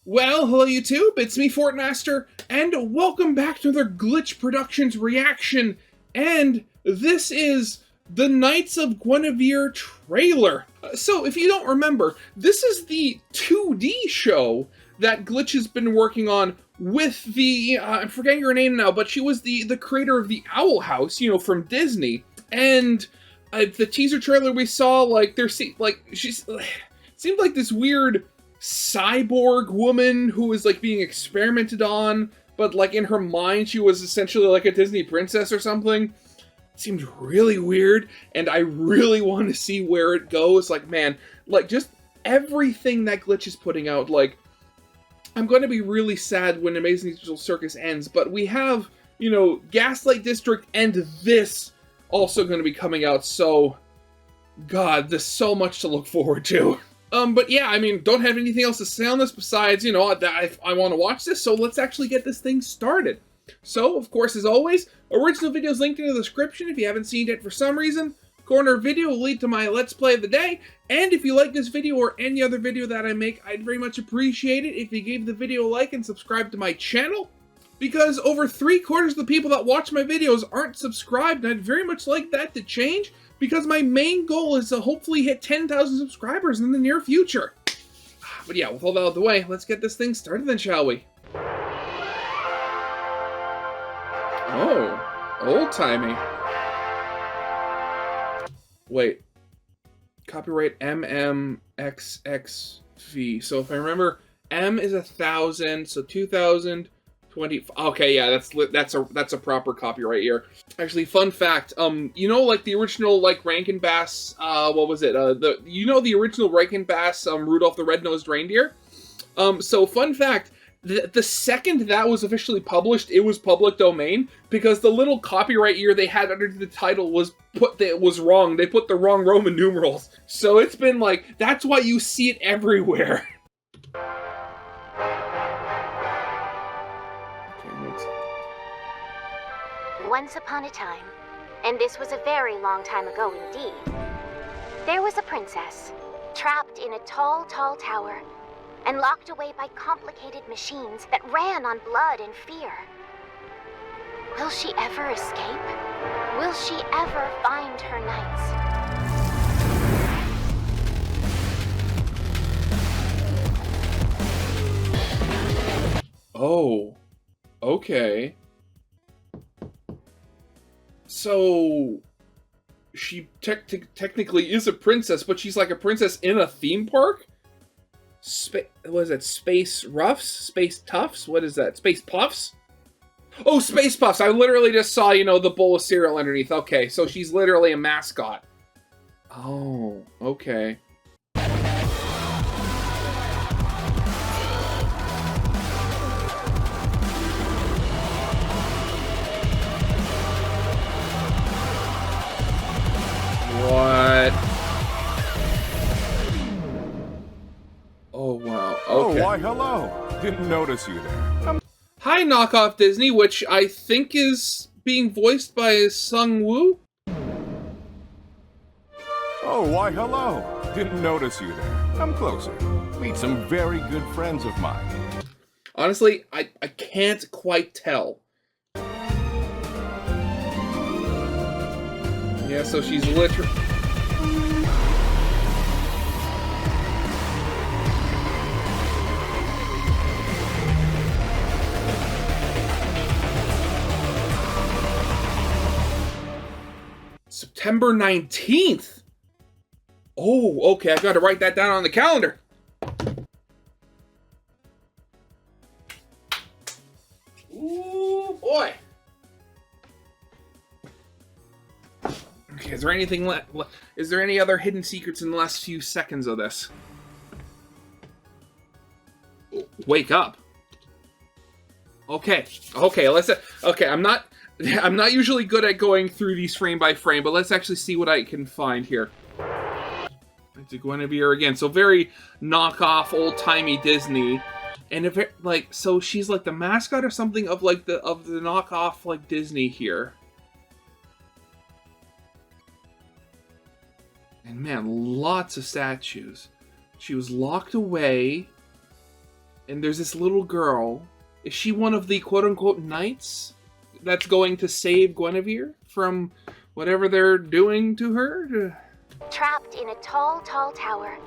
Well, hello YouTube, it's me, Fortmaster, and welcome back to another Glitch Productions reaction, and this is the Knights of Guinevere trailer. So, if you don't remember, this is the 2D show that Glitch has been working on with the, I'm forgetting her name now, but she was the creator of the Owl House, you know, from Disney, and the teaser trailer we saw, like, she's, seemed like this weird cyborg woman who was like being experimented on, but like in her mind she was essentially like a Disney princess or something. It seemed really weird, and I really want to see where it goes. Like, man, like just everything that Glitch is putting out, like, I'm going to be really sad when Amazing Digital Circus ends, but we have, you know, Gaslight District and this also going to be coming out, so God, there's so much to look forward to. But yeah, I mean, don't have anything else to say on this besides, you know, that I want to watch this, so let's actually get this thing started. So, of course, as always, original videos linked in the description if you haven't seen it for some reason. Corner video will lead to my Let's Play of the day, and if you like this video or any other video that I make, I'd very much appreciate it if you gave the video a like and subscribe to my channel, because over 3/4 of the people that watch my videos aren't subscribed, and I'd very much like that to change, because my main goal is to hopefully hit 10,000 subscribers in the near future. But yeah, with all that out of the way, let's get this thing started then, shall we? Oh, old-timey. Wait. Copyright MMXXV. So if I remember, M is 1,000, so 2,000. 20. Okay, yeah, that's a proper copyright year. Actually, fun fact, you know, like the original, like, Rankin Bass, what was it? The original Rankin Bass, Rudolph the Red-Nosed Reindeer? So fun fact, the second that was officially published, it was public domain, because the little copyright year they had under the title was wrong. They put the wrong Roman numerals. So it's been like, that's why you see it everywhere. Once upon a time, and this was a very long time ago indeed, there was a princess, trapped in a tall, tall tower, and locked away by complicated machines that ran on blood and fear. Will she ever escape? Will she ever find her knights? Oh, okay. So, she technically is a princess, but she's like a princess in a theme park? What is that, Space Roughs? Space Toughs? What is that, Space Puffs? Oh, Space Puffs! I literally just saw, you know, the bowl of cereal underneath. Okay, so she's literally a mascot. Oh, okay. What? Oh, wow. Okay. Oh, why, hello. Didn't notice you there. Hi, Knockoff Disney, which I think is being voiced by Sung Woo. Oh, why, hello. Didn't notice you there. Come closer. Meet some very good friends of mine. Honestly, I can't quite tell. Yeah, so she's literally... September 19th? Oh, okay, I gotta write that down on the calendar. Ooh, boy. Okay, is there anything is there any other hidden secrets in the last few seconds of this? Wake up. Okay, okay, I'm not usually good at going through these frame by frame, but let's actually see what I can find here. It's Guinevere again, so very knockoff, old-timey Disney. And if it, like, so she's like the mascot or something of like the knockoff like Disney here. And man, lots of statues. She was locked away And there's this little girl. Is she one of the quote-unquote knights that's going to save Guinevere from whatever they're doing to her? Trapped in a tall, tall tower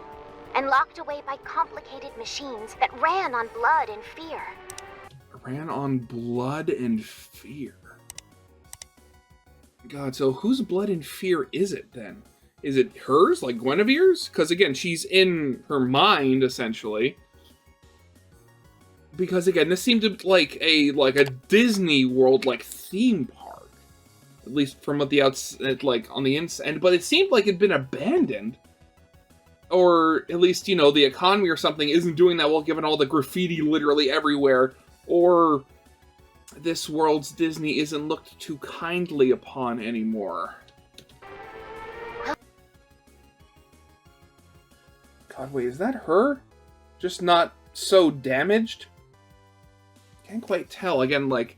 and locked away by complicated machines that ran on blood and fear. Ran on blood and fear. God, so whose blood and fear is it then? Is it hers, like Guinevere's? Because again, she's in her mind, essentially. Because again, this seemed to like a Disney World like theme park, at least from what the outside, like on the inside. But it seemed like it'd been abandoned, or at least the economy or something isn't doing that well, given all the graffiti literally everywhere, or this world's Disney isn't looked too kindly upon anymore. God, wait, is that her? Just not so damaged? Can't quite tell. Again, like,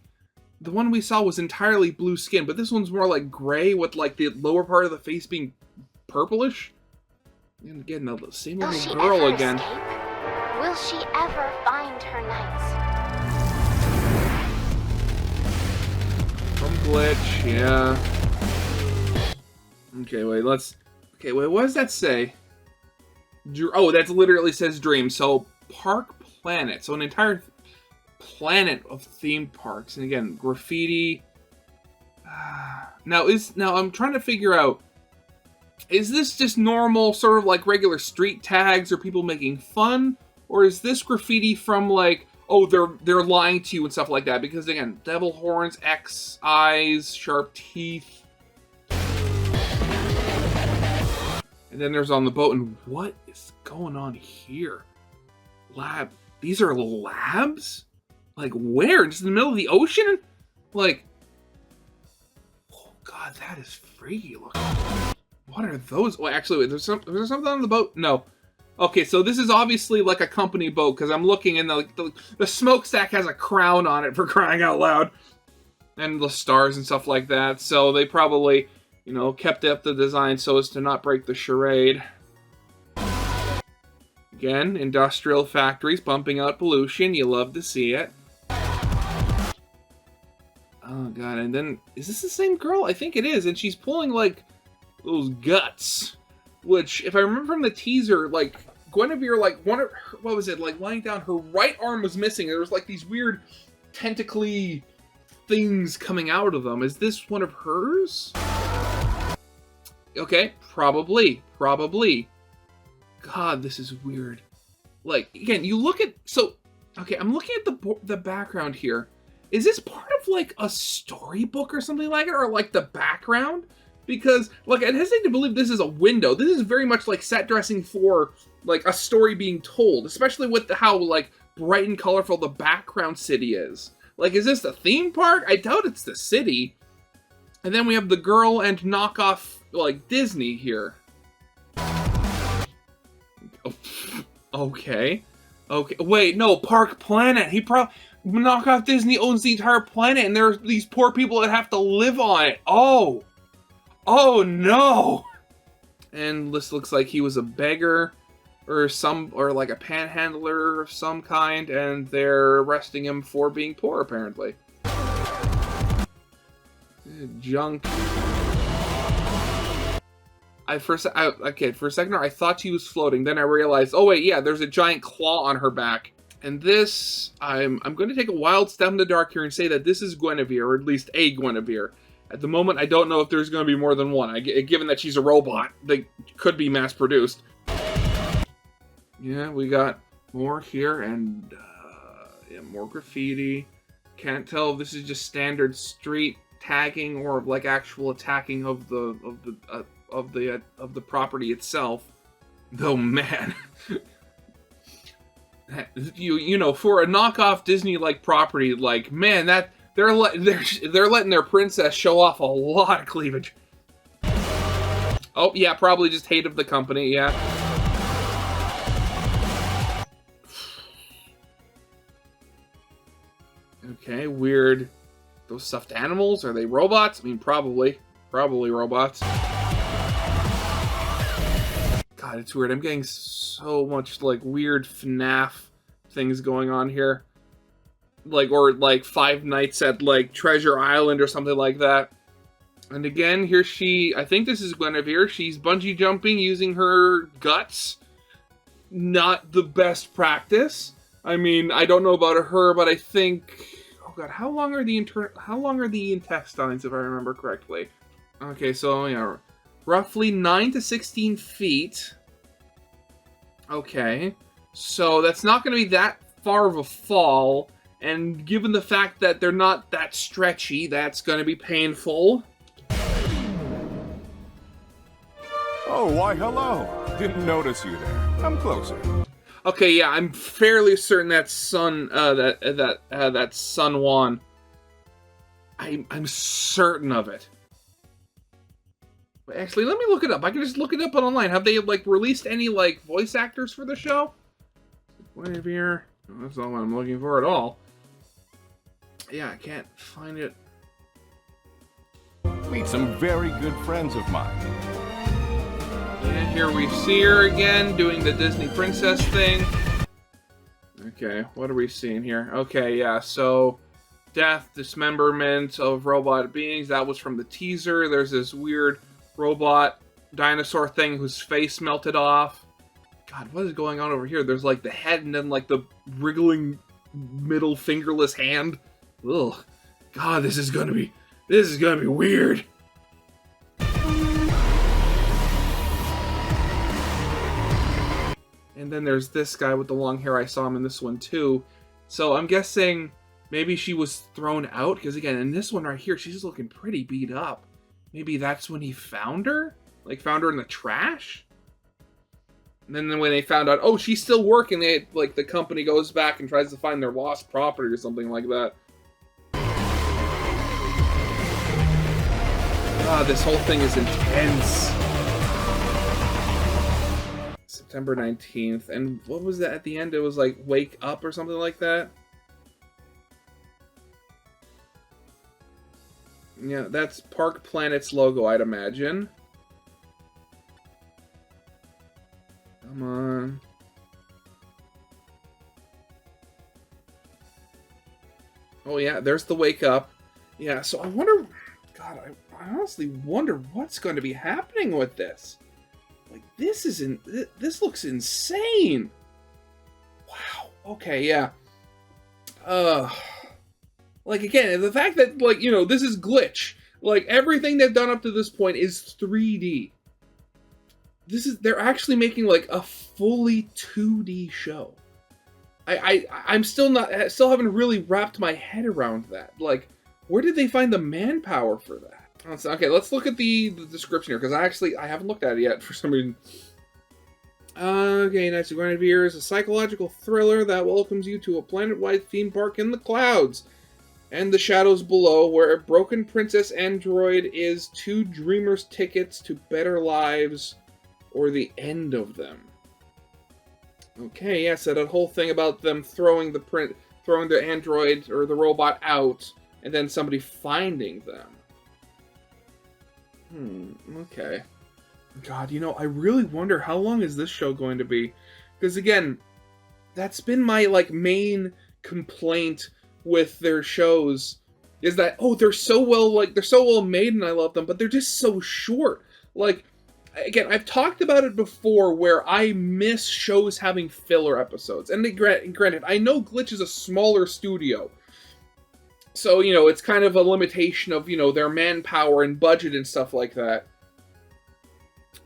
the one we saw was entirely blue skin, but this one's more like gray with, like, the lower part of the face being purplish. And again, the same little girl again. Escape? Will she ever find her knights? From Glitch, yeah. Okay, wait, what does that say? Oh, that literally says dream. So, Park Planet. So, an entire planet of theme parks. And again, graffiti. Now, I'm trying to figure out, is this just normal, sort of like regular street tags or people making fun? Or is this graffiti from, like, oh, they're lying to you and stuff like that? Because, again, devil horns, X eyes, sharp teeth. And then there's on the boat, and what is going on here? Lab. These are labs? Like, where? Just in the middle of the ocean? Like, oh god, that is freaky looking. What are those? Well, actually, wait, was there something on the boat? No. Okay, so this is obviously like a company boat, because I'm looking, and the smokestack has a crown on it, for crying out loud. And the stars and stuff like that, so they probably, kept up the design so as to not break the charade. Again, industrial factories pumping out pollution. You love to see it. Oh god, and then, is this the same girl? I think it is, and she's pulling, like, those guts. Which, if I remember from the teaser, like, Guinevere, like, what was it, like, lying down, her right arm was missing, and there was, like, these weird tentacly things coming out of them. Is this one of hers? Okay, probably. God, this is weird. Like, again, you look at, okay, I'm looking at the background here. Is this part of, like, a storybook or something like it, or, like, the background? Because, like, I hesitate to believe this is a window. This is very much, like, set dressing for, like, a story being told, especially with how, like, bright and colorful the background city is. Like, is this the theme park? I doubt it's the city. And then we have the girl and knockoff, like, Disney here. Okay. Wait, no, Park Planet. Knockoff Disney owns the entire planet, and there's these poor people that have to live on it. Oh no! And this looks like he was a beggar, or like a panhandler of some kind, and they're arresting him for being poor, apparently. Junk. For a second I thought she was floating, then I realized, oh wait, yeah, there's a giant claw on her back. And this, I'm going to take a wild step in the dark here and say that this is Guinevere, or at least a Guinevere. At the moment, I don't know if there's going to be more than one. Given that she's a robot, they could be mass-produced. Yeah, we got more here, and yeah, more graffiti. Can't tell if this is just standard street tagging or like actual attacking of the property itself. Though, man, for a knockoff Disney-like property, like, man, that they're letting their princess show off a lot of cleavage. Oh yeah, probably just hate of the company. Yeah. Okay, weird. Those stuffed animals, are they robots? I mean, probably robots. God, it's weird. I'm getting so much, like, weird FNAF things going on here. Like, or like Five Nights at like Treasure Island or something like that. And again, here I think this is Guinevere. She's bungee jumping using her guts. Not the best practice. I mean, I don't know about her, but I think, oh god, how long are the intestines, if I remember correctly? Okay, so yeah, roughly 9 to 16 feet. Okay, so that's not going to be that far of a fall. And given the fact that they're not that stretchy, that's going to be painful. Oh, why hello. Didn't notice you there. I'm closer. Okay, yeah, I'm fairly certain that's that's Sun Juan. I'm certain of it. But actually, let me look it up. I can just look it up online. Have they like released any like voice actors for the show? Guinevere. That's not what I'm looking for at all. Yeah, I can't find it. Meet some very good friends of mine. And here we see her again doing the Disney princess thing. Okay, what are we seeing here? Okay, yeah, so death, dismemberment of robot beings. That was from the teaser. There's this weird robot dinosaur thing whose face melted off. God, what is going on over here? There's like the head and then like the wriggling middle fingerless hand. Ugh. God, this is gonna be weird. And then there's this guy with the long hair. I saw him in this one too. So I'm guessing maybe she was thrown out, because again, in this one right here, she's looking pretty beat up. Maybe that's when he found her? Like found her in the trash? And then when they found out, oh, she's still working, the company goes back and tries to find their lost property or something like that. Ah, this whole thing is intense. September 19th. And what was that at the end? It was like Wake Up or something like that? Yeah, that's Park Planet's logo, I'd imagine. Come on. Oh yeah, there's the Wake Up. Yeah, so I wonder... God, I honestly wonder what's going to be happening with this. Like, this looks insane. Wow. Okay, yeah. Like, again, the fact that, like, you know, this is Glitch. Like, everything they've done up to this point is 3D. They're actually making, like, a fully 2D show. I'm still haven't really wrapped my head around that. Like, where did they find the manpower for that? Okay, let's look at the description here, because I haven't looked at it yet for some reason. Okay, Knights of Guinevere is a psychological thriller that welcomes you to a planet-wide theme park in the clouds and the shadows below, where a broken princess android is two dreamers' tickets to better lives or the end of them. Okay, yeah, so that whole thing about them throwing the android or the robot out and then somebody finding them. Okay. God, you know, I really wonder how long is this show going to be? Because again, that's been my like main complaint with their shows, is that they're so well made and I love them, but they're just so short. Like, again, I've talked about it before where I miss shows having filler episodes. And granted, I know Glitch is a smaller studio, so, you know, it's kind of a limitation of, you know, their manpower and budget and stuff like that.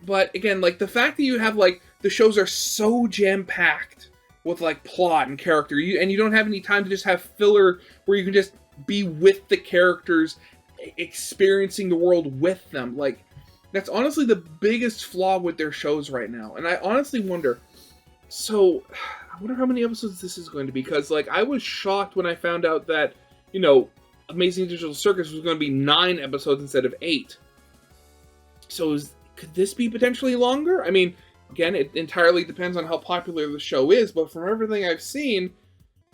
But, again, like, the fact that you have, like, the shows are so jam-packed with, like, plot and character, and you don't have any time to just have filler where you can just be with the characters, experiencing the world with them. Like, that's honestly the biggest flaw with their shows right now. And I honestly wonder, so, I wonder how many episodes this is going to be, because, like, I was shocked when I found out that, you know, Amazing Digital Circus was going to be 9 episodes instead of 8. So could this be potentially longer? I mean, again, it entirely depends on how popular the show is, but from everything I've seen,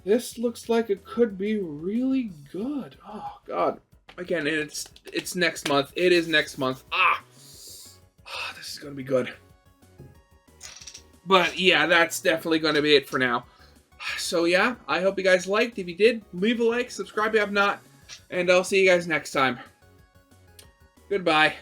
this looks like it could be really good. Oh, God. Again, it's next month. It is next month. This is going to be good. But, yeah, that's definitely going to be it for now. So So yeah, I hope you guys liked. If you did, leave a like, subscribe if you have not, and I'll see you guys next time. Goodbye.